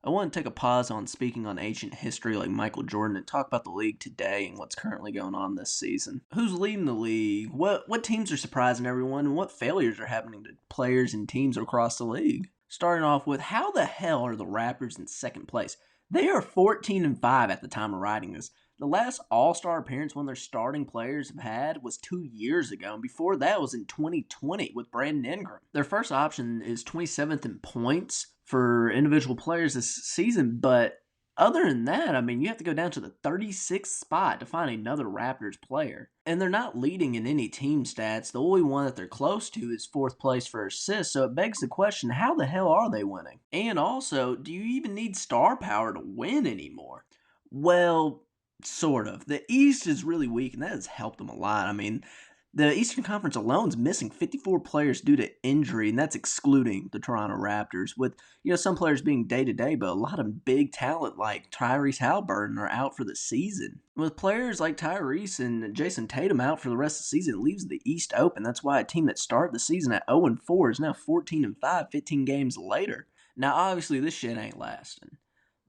I want to take a pause on speaking on ancient history like Michael Jordan and talk about the league today and what's currently going on this season. Who's leading the league? What teams are surprising everyone? And what failures are happening to players and teams across the league? Starting off with, how the hell are the Raptors in second place? They are 14-5 at the time of writing this. The last All-Star appearance one of their starting players have had was 2 years ago, and before that was in 2020 with Brandon Ingram. Their first option is 27th in points for individual players this season, but other than that, I mean, you have to go down to the 36th spot to find another Raptors player. And they're not leading in any team stats. The only one that they're close to is 4th place for assists, so it begs the question, how the hell are they winning? And also, do you even need star power to win anymore? Well, sort of. The East is really weak, and that has helped them a lot. I mean, the Eastern Conference alone is missing 54 players due to injury, and that's excluding the Toronto Raptors, with some players being day-to-day, but a lot of big talent like Tyrese Halliburton are out for the season. With players like Tyrese and Jason Tatum out for the rest of the season, it leaves the East open. That's why a team that started the season at 0-4 is now 14-5 15 games later. Now, obviously, this shit ain't lasting.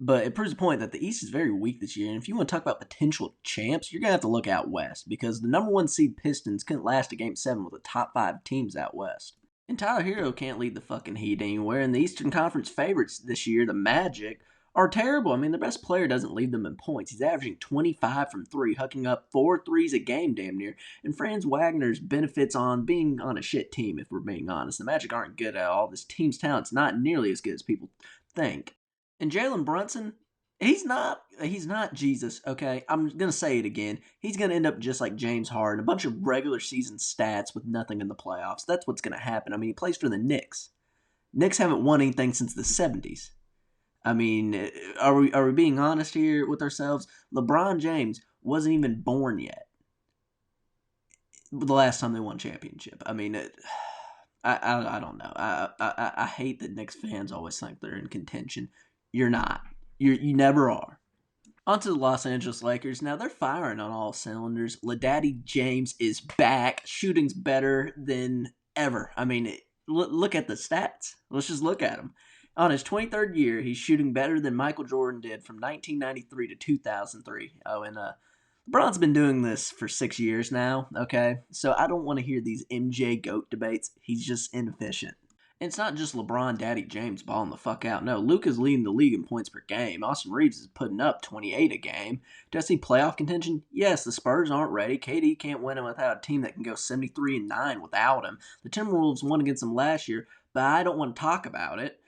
But it proves the point that the East is very weak this year, and if you want to talk about potential champs, you're going to have to look out west, because the number 1 seed Pistons couldn't last a Game 7 with the top 5 teams out west. And Tyler Hero can't lead the fucking Heat anywhere, and the Eastern Conference favorites this year, the Magic, are terrible. I mean, their best player doesn't lead them in points. He's averaging 25 from 3, hucking up 4 threes a game damn near, and Franz Wagner's benefits on being on a shit team, if we're being honest. The Magic aren't good at all. This team's talent's not nearly as good as people think. And Jalen Brunson, he's not Jesus, okay? I'm going to say it again. He's going to end up just like James Harden, a bunch of regular season stats with nothing in the playoffs. That's what's going to happen. I mean, he plays for the Knicks. Knicks haven't won anything since the 70s. I mean, are we being honest here with ourselves? LeBron James wasn't even born yet the last time they won a championship. I mean, I don't know. I hate that Knicks fans always think they're in contention. You're not. You never are. On to the Los Angeles Lakers. Now, they're firing on all cylinders. LaDaddy James is back. Shooting's better than ever. I mean, look at the stats. Let's just look at him. On his 23rd year, he's shooting better than Michael Jordan did from 1993 to 2003. Oh, and LeBron's been doing this for 6 years now, okay? So I don't want to hear these MJ GOAT debates. He's just inefficient. And it's not just LeBron Daddy James balling the fuck out. No, Luka's leading the league in points per game. Austin Reeves is putting up 28 a game. Do I see playoff contention? Yes, the Spurs aren't ready. KD can't win it without a team that can go 73-9 without him. The Timberwolves won against them last year, but I don't want to talk about it.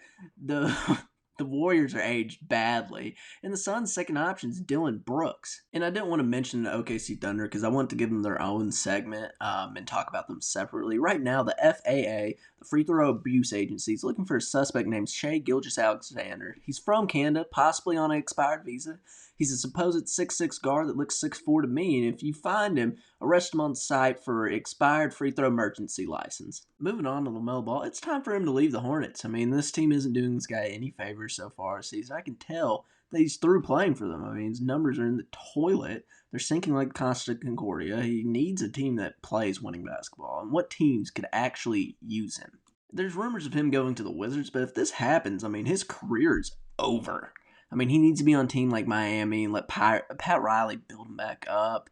The Warriors are aged badly, and the Suns' second option is Dylan Brooks. And I didn't want to mention the OKC Thunder because I want to give them their own segment and talk about them separately. Right now, the FAA, the Free Throw Abuse Agency, is looking for a suspect named Shai Gilgeous-Alexander. He's from Canada, possibly on an expired visa. He's a supposed 6'6" guard that looks 6'4" to me, and if you find him, arrest him on site for expired free throw emergency license. Moving on to LaMelo Ball, it's time for him to leave the Hornets. I mean, this team isn't doing this guy any favors so far this season. I can tell that he's through playing for them. I mean, his numbers are in the toilet. They're sinking like Costa Concordia. He needs a team that plays winning basketball, and what teams could actually use him? There's rumors of him going to the Wizards, but if this happens, I mean, his career is over. I mean, he needs to be on a team like Miami and let Pat Riley build him back up.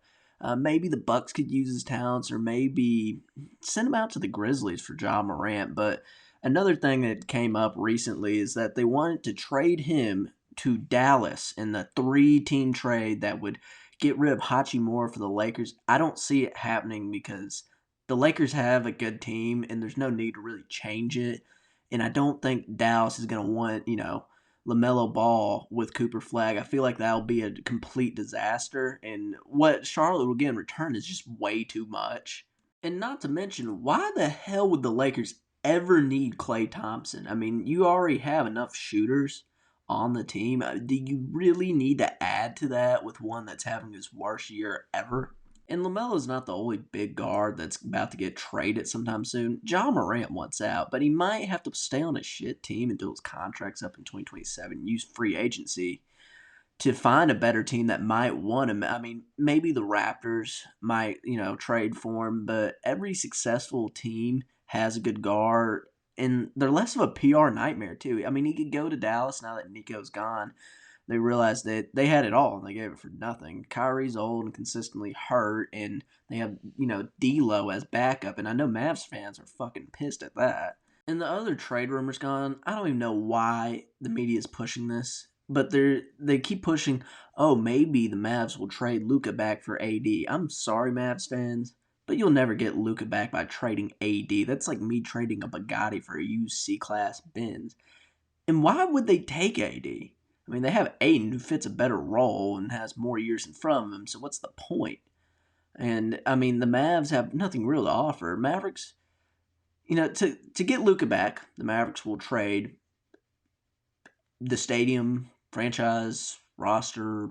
Maybe the Bucks could use his talents, or maybe send him out to the Grizzlies for Ja Morant. But another thing that came up recently is that they wanted to trade him to Dallas in the 3-team trade that would get rid of Hachimura for the Lakers. I don't see it happening because the Lakers have a good team, and there's no need to really change it. And I don't think Dallas is going to want, LaMelo Ball with Cooper Flag. I feel like that'll be a complete disaster, and what Charlotte will get in return is just way too much. And not to mention, why the hell would the Lakers ever need Klay Thompson? I mean, you already have enough shooters on the team. Do you really need to add to that with one that's having his worst year ever? And LaMelo's not the only big guard that's about to get traded sometime soon. Ja Morant wants out, but he might have to stay on a shit team until his contract's up in 2027, use free agency to find a better team that might want him. I mean, maybe the Raptors might, trade for him, but every successful team has a good guard, and they're less of a PR nightmare too. I mean, he could go to Dallas now that Nico's gone. They realized that they had it all and they gave it for nothing. Kyrie's old and consistently hurt, and they have, D'Lo as backup, and I know Mavs fans are fucking pissed at that. And the other trade rumors gone, I don't even know why the media is pushing this, but they keep pushing, oh, maybe the Mavs will trade Luka back for AD. I'm sorry, Mavs fans, but you'll never get Luka back by trading AD. That's like me trading a Bugatti for a used C-Class Benz. And why would they take AD? I mean, they have Aiden who fits a better role and has more years in front of him, so what's the point? And, I mean, the Mavs have nothing real to offer. Mavericks, to get Luka back, the Mavericks will trade the stadium, franchise, roster,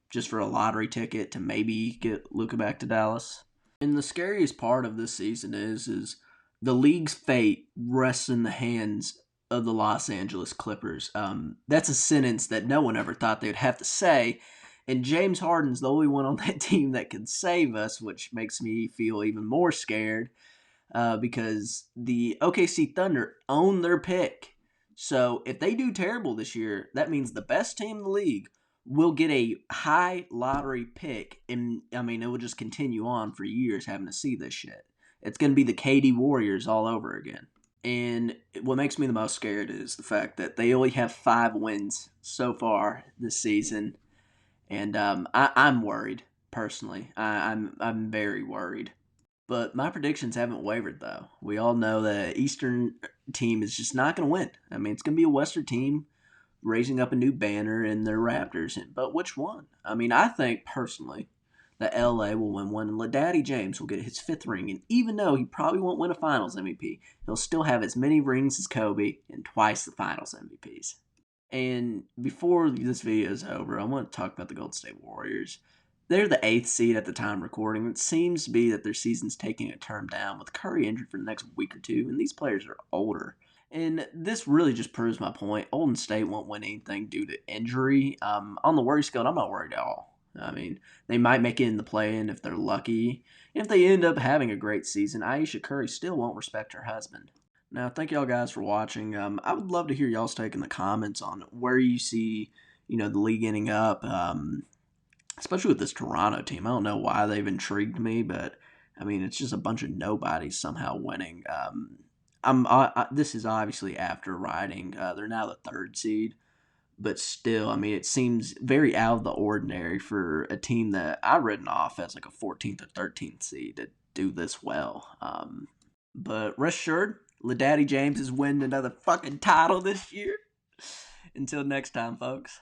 just for a lottery ticket to maybe get Luka back to Dallas. And the scariest part of this season is the league's fate rests in the hands of the Los Angeles Clippers. That's a sentence that no one ever thought they'd have to say. And James Harden's the only one on that team that can save us, which makes me feel even more scared because the OKC Thunder own their pick. So if they do terrible this year, that means the best team in the league will get a high lottery pick. And, I mean, it will just continue on for years having to see this shit. It's going to be the KD Warriors all over again. And what makes me the most scared is the fact that they only have 5 wins so far this season. And I'm worried, personally. I'm very worried. But my predictions haven't wavered, though. We all know the Eastern team is just not going to win. I mean, it's going to be a Western team raising up a new banner and their Raptors. But which one? I mean, I think, personally, that LA will win one, and Daddy James will get his 5th ring. And even though he probably won't win a Finals MVP, he'll still have as many rings as Kobe and twice the Finals MVPs. And before this video is over, I want to talk about the Golden State Warriors. They're the 8th seed at the time of recording. It seems to be that their season's taking a turn down with Curry injured for the next week or two, and these players are older. And this really just proves my point. Golden State won't win anything due to injury. On the worry scale, I'm not worried at all. I mean, they might make it in the play-in if they're lucky. And if they end up having a great season, Ayesha Curry still won't respect her husband. Now, thank y'all guys for watching. I would love to hear y'all's take in the comments on where you see, the league ending up, especially with this Toronto team. I don't know why they've intrigued me, but, I mean, it's just a bunch of nobodies somehow winning. This is obviously after riding. They're now the 3rd seed. But still, I mean, it seems very out of the ordinary for a team that I've written off as like a 14th or 13th seed to do this well. But rest assured, Daddy James is winning another fucking title this year. Until next time, folks.